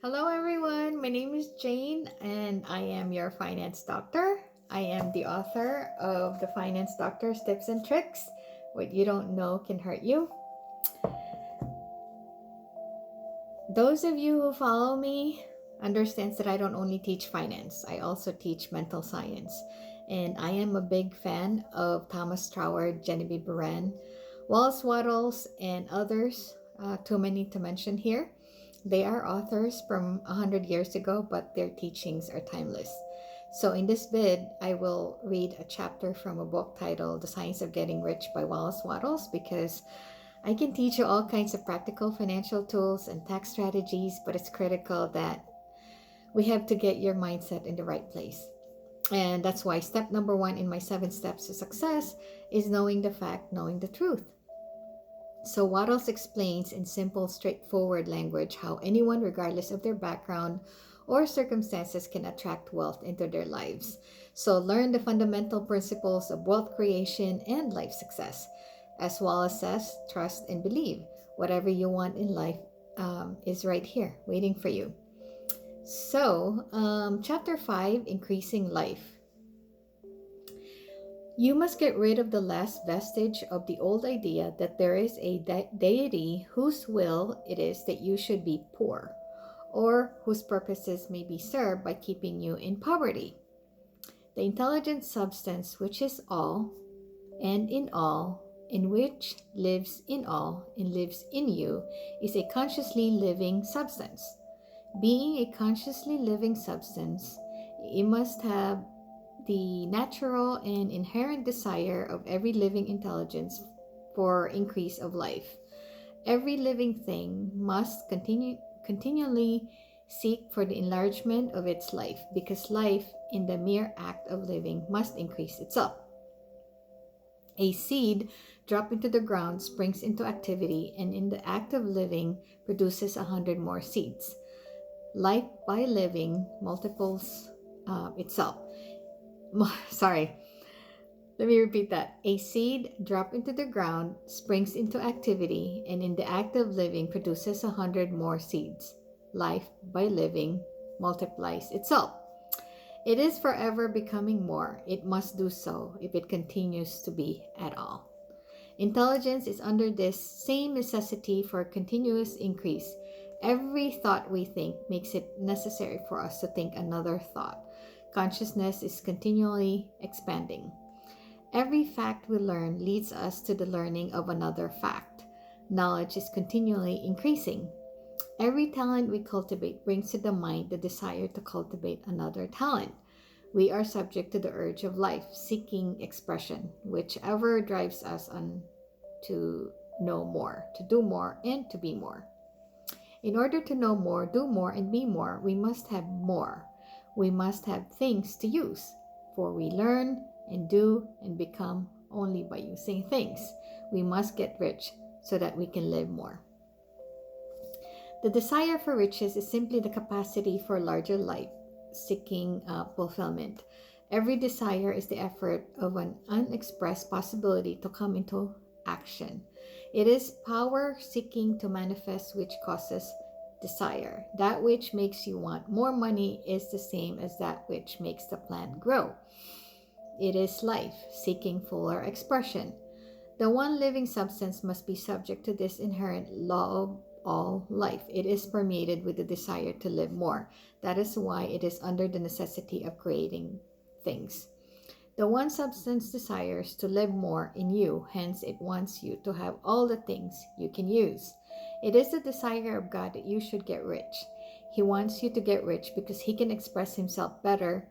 Hello, everyone. My name is Jane, and I am your finance doctor. I am the author of the Finance Doctor's Tips and Tricks. What you don't know can hurt you. Those of you who follow me understands that I don't only teach finance. I also teach mental science. And I am a big fan of Thomas Troward, Genevieve Beran, Wallace Wattles, and others, too many to mention here. They are authors from 100 years ago, but their teachings are timeless. So in this vid, I will read a chapter from a book titled The Science of Getting Rich by Wallace Wattles, because I can teach you all kinds of practical financial tools and tax strategies, but it's critical that we have to get your mindset in the right place. And that's why step number 1 in my 7 steps to success is knowing the fact, knowing the truth. So Wattles explains in simple, straightforward language how anyone, regardless of their background or circumstances, can attract wealth into their lives. So learn the fundamental principles of wealth creation and life success. As Wallace says, trust and believe. Whatever you want in life is right here, waiting for you. So, chapter 5, Increasing Life. You must get rid of the last vestige of the old idea that there is a deity whose will it is that you should be poor, or whose purposes may be served by keeping you in poverty. The intelligent substance which is all, and in all, in which lives in all, and lives in you, is a consciously living substance. Being a consciously living substance, it must have the natural and inherent desire of every living intelligence for increase of life. Every living thing must continually seek for the enlargement of its life, because life in the mere act of living must increase itself. A seed dropped into the ground springs into activity, and in the act of living produces 100 more seeds. Life by living multiples itself. Sorry, let me repeat that. A seed dropped into the ground springs into activity, and in the act of living produces 100 more seeds. Life by living multiplies itself. It is forever becoming more. It must do so if it continues to be at all. Intelligence is under this same necessity for continuous increase. Every thought we think makes it necessary for us to think another thought. Consciousness is continually expanding. Every fact we learn leads us to the learning of another fact. Knowledge is continually increasing. Every talent we cultivate brings to the mind the desire to cultivate another talent. We are subject to the urge of life, seeking expression, whichever drives us on to know more, to do more, and to be more. In order to know more, do more, and be more, we must have more. We must have things to use, for we learn and do and become only by using things. We must get rich so that we can live more. The desire for riches is simply the capacity for larger life, seeking fulfillment. Every desire is the effort of an unexpressed possibility to come into action. It is power seeking to manifest which causes desire. That which makes you want more money is the same as that which makes the plant grow. It is life seeking fuller expression. The one living substance must be subject to this inherent law of all life. It is permeated with the desire to live more. That is why it is under the necessity of creating things. The one substance desires to live more in you, hence it wants you to have all the things you can use. It is the desire of God that you should get rich. He wants you to get rich because He can express Himself better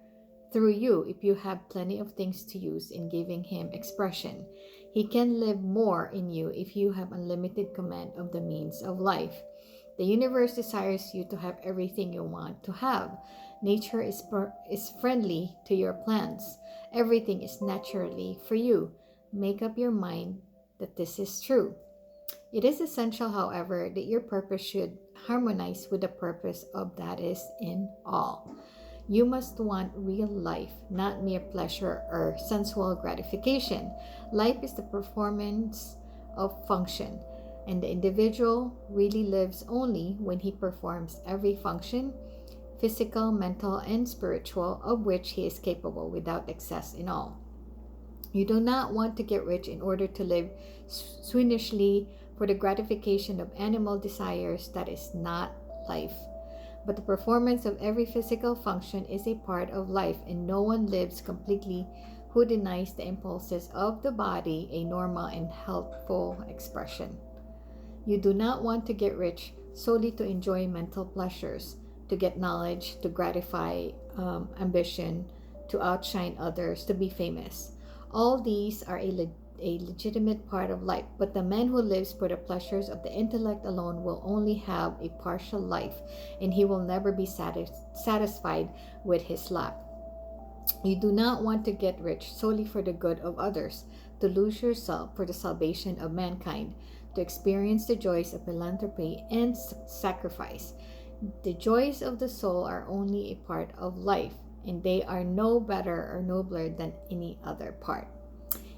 through you if you have plenty of things to use in giving Him expression. He can live more in you if you have unlimited command of the means of life. The universe desires you to have everything you want to have. Nature is friendly to your plans. Everything is naturally for you. Make up your mind that this is true. It is essential, however, that your purpose should harmonize with the purpose of that is in all. You must want real life, not mere pleasure or sensual gratification. Life is the performance of function. and the individual really lives only when he performs every function, physical, mental, and spiritual, of which he is capable without excess in all. You do not want to get rich in order to live swinishly for the gratification of animal desires. That is not life. But the performance of every physical function is a part of life, and no one lives completely who denies the impulses of the body a normal and healthful expression. You do not want to get rich solely to enjoy mental pleasures, to get knowledge, to gratify ambition, to outshine others, to be famous. All these are a legitimate part of life, but the man who lives for the pleasures of the intellect alone will only have a partial life, and he will never be satisfied with his lot. You do not want to get rich solely for the good of others, to lose yourself for the salvation of mankind, to experience the joys of philanthropy and sacrifice. The joys of the soul are only a part of life, and they are no better or nobler than any other part.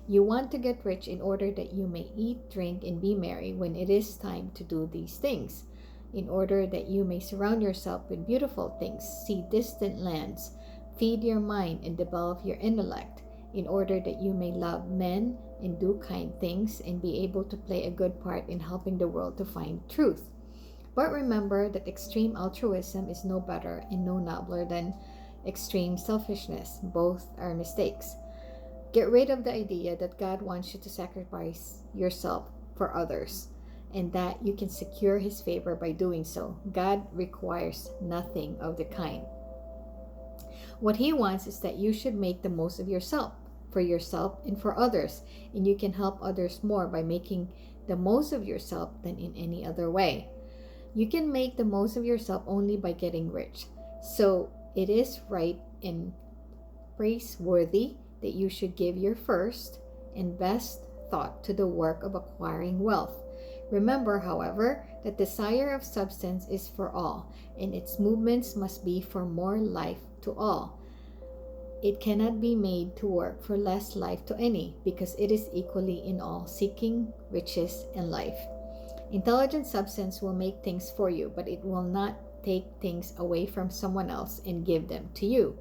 You want to get rich in order that you may eat, drink, and be merry when it is time to do these things, in order that you may surround yourself with beautiful things, see distant lands, feed your mind, and develop your intellect, in order that you may love men and do kind things and be able to play a good part in helping the world to find truth. But remember that extreme altruism is no better and no nobler than extreme selfishness. Both are mistakes. Get rid of the idea that God wants you to sacrifice yourself for others and that you can secure His favor by doing so. God requires nothing of the kind. What He wants is that you should make the most of yourself, for yourself and for others, and you can help others more by making the most of yourself than in any other way. You can make the most of yourself only by getting rich. So it is right and praiseworthy that you should give your first and best thought to the work of acquiring wealth. Remember, however, that desire of substance is for all, and its movements must be for more life to all. It cannot be made to work for less life to any, because it is equally in all, seeking riches and life. Intelligent substance will make things for you, but it will not take things away from someone else and give them to you.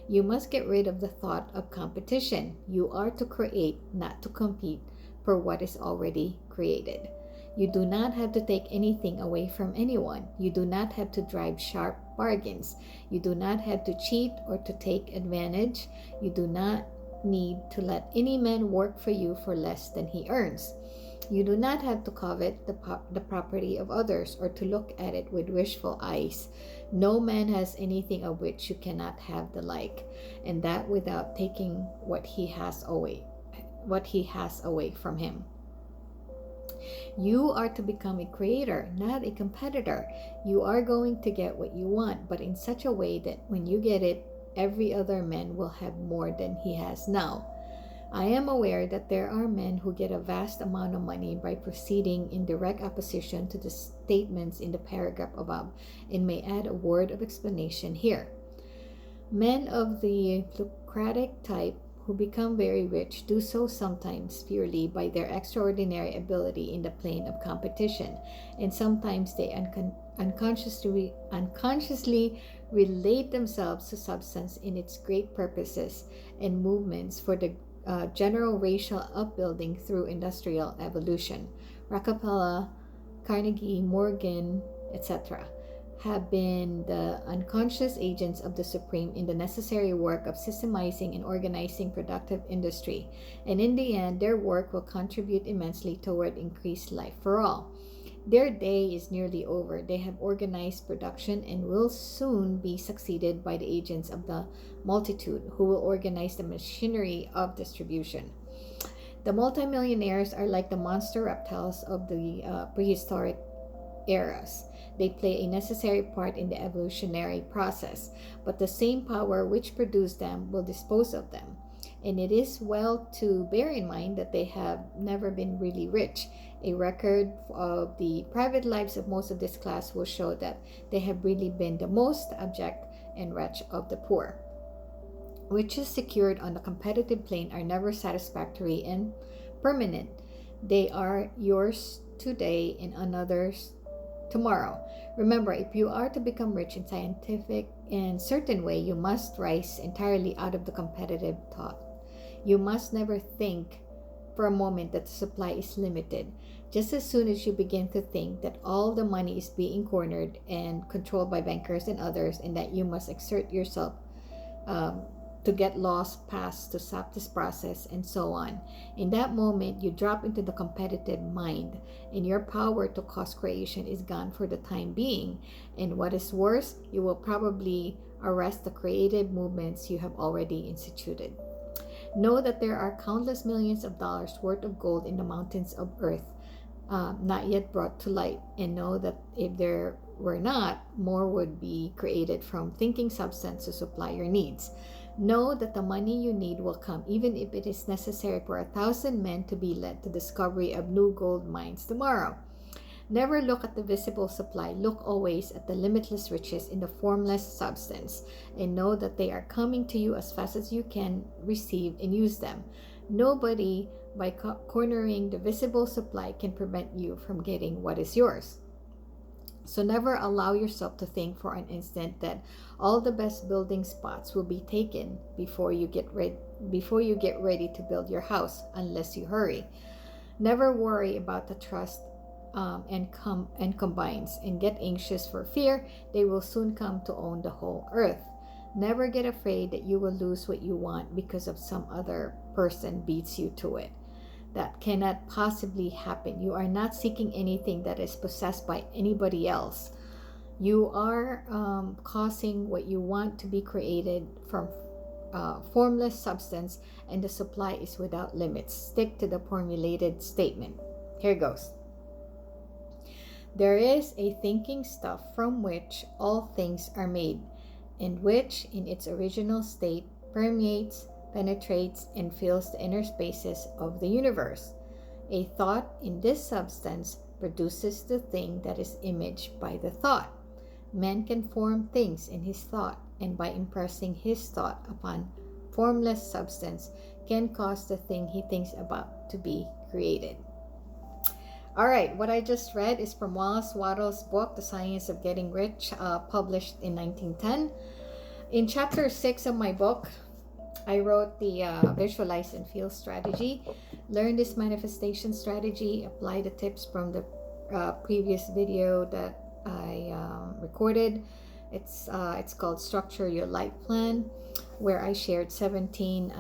You must get rid of the thought of competition. You are to create, not to compete for what is already created. You do not have to take anything away from anyone. You do not have to drive sharp bargains. You do not have to cheat or to take advantage. You do not need to let any man work for you for less than he earns. You do not have to covet the property of others or to look at it with wishful eyes. No man has anything of which you cannot have the like, and that without taking what he has away from him. You are to become a creator, not a competitor. You are going to get what you want, but in such a way that when you get it, every other man will have more than he has now. I am aware that there are men who get a vast amount of money by proceeding in direct opposition to the statements in the paragraph above, and may add a word of explanation here. Men of the plutocratic type who become very rich do so sometimes purely by their extraordinary ability in the plane of competition, and sometimes they unconsciously relate themselves to substance in its great purposes and movements for the general racial upbuilding through industrial evolution. Rockefeller, Carnegie, Morgan, etc. have been the unconscious agents of the Supreme in the necessary work of systemizing and organizing productive industry, and in the end, their work will contribute immensely toward increased life for all. Their day is nearly over. They have organized production and will soon be succeeded by the agents of the multitude, who will organize the machinery of distribution. The multimillionaires are like the monster reptiles of the prehistoric eras. They play a necessary part in the evolutionary process, but the same power which produced them will dispose of them. And it is well to bear in mind that they have never been really rich. A record of the private lives of most of this class will show that they have really been the most abject and wretched of the poor. Riches secured on the competitive plane are never satisfactory and permanent. They are yours today and another's tomorrow. Remember, if you are to become rich in scientific and certain way, you must rise entirely out of the competitive thought. You must never think for a moment that the supply is limited. Just as soon as you begin to think that all the money is being cornered and controlled by bankers and others, and that you must exert yourself to get laws passed to stop this process, and so on. In that moment, you drop into the competitive mind, and your power to cause creation is gone for the time being. And what is worse, you will probably arrest the creative movements you have already instituted. Know that there are countless millions of dollars worth of gold in the mountains of earth, not yet brought to light. And know that if there were not, more would be created from thinking substance to supply your needs. Know that the money you need will come, even if it is necessary for 1,000 men to be led to discovery of new gold mines tomorrow. Never look at the visible supply. Look always at the limitless riches in the formless substance, and know that they are coming to you as fast as you can receive and use them. Nobody, by cornering the visible supply, can prevent you from getting what is yours. So never allow yourself to think for an instant that all the best building spots will be taken before you get ready to build your house, unless you hurry. Never worry about the trust and combines, and get anxious for fear they will soon come to own the whole earth. Never get afraid that you will lose what you want because of some other person beats you to it. That cannot possibly happen. You are not seeking anything that is possessed by anybody else. You are causing what you want to be created from formless substance, and the supply is without limits. Stick to the formulated statement. Here goes. There is a thinking stuff from which all things are made, and which, in its original state, permeates, penetrates, and fills the interspaces of the universe. A thought in this substance produces the thing that is imaged by the thought. Man can form things in his thought, and by impressing his thought upon formless substance, can cause the thing he thinks about to be created. All right, what I just read is from Wallace Wattles' book, The Science of Getting Rich, published in 1910. In chapter 6 of my book, I wrote the visualize and feel strategy. Learn this manifestation strategy. Apply the tips from the previous video that I recorded. It's called Structure Your Life Plan, where I shared 17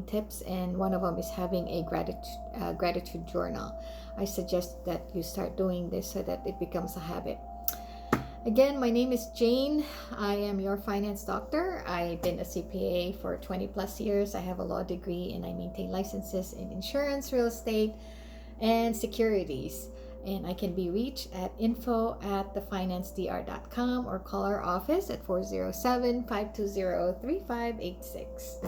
tips, and one of them is having a gratitude journal. I suggest that you start doing this so that it becomes a habit. Again, my name is Jane. I am your finance doctor. I've been a CPA for 20 plus years. I have a law degree, and I maintain licenses in insurance, real estate, and securities. And I can be reached at info@thefinancedr.com or call our office at 407-520-3586.